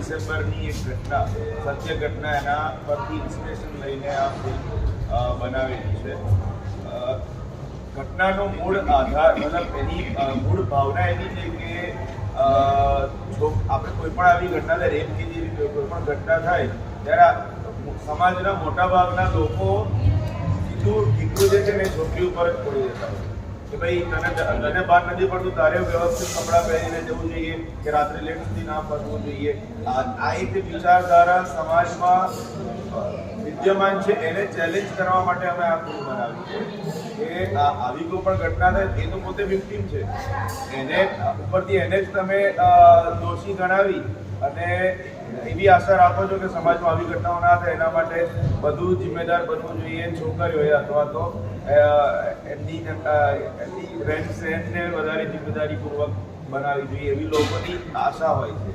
ડિસેમ્બરની એક ઘટના, સત્ય ઘટના, એના પરથી ઇન્સ્પિરેશન લઈને આ ફિલ્મ બનાવેલી છે. ઘટનાનો મૂળ આધાર, મતલબ એની મૂળ ભાવના એવી છે કે આપણે કોઈ પણ આવી ઘટના થાય, રેપ કે જેવી કોઈ પણ ઘટના થાય ત્યારે સમાજના મોટાભાગના લોકો સીધું દીકરું જે છે ને છોકરી ઉપર જ છોડી દેતા હોય કે ભાઈ તને બહાર નથી પડતું, તારે વ્યવસ્થિત કપડાં પહેરીને જવું જોઈએ કે રાત્રે લેટ સુધી ના ફરવું જોઈએ. આ એક વિચારધારા સમાજમાં વિદ્યમાન છે, એને ચેલેન્જ કરવા માટે અમે આ ફિલ્મ બનાવી છે કે આવી કોઈ પણ ઘટના થાય એ તો પોતે વિક્ટીમ છે, એને ઉપરથી એને જ તમે દોષી ગણાવી અને એવી આશા રાખો છો કે સમાજમાં આવી ઘટનાઓ ના થાય એના માટે બધું જિમ્મેદાર બનવું જોઈએ છોકરીઓએ, અથવા તો એમની રહેન સહેનને વધારે જિમ્મેદારીપૂર્વક બનાવવી જોઈએ એવી લોકોની આશા હોય છે.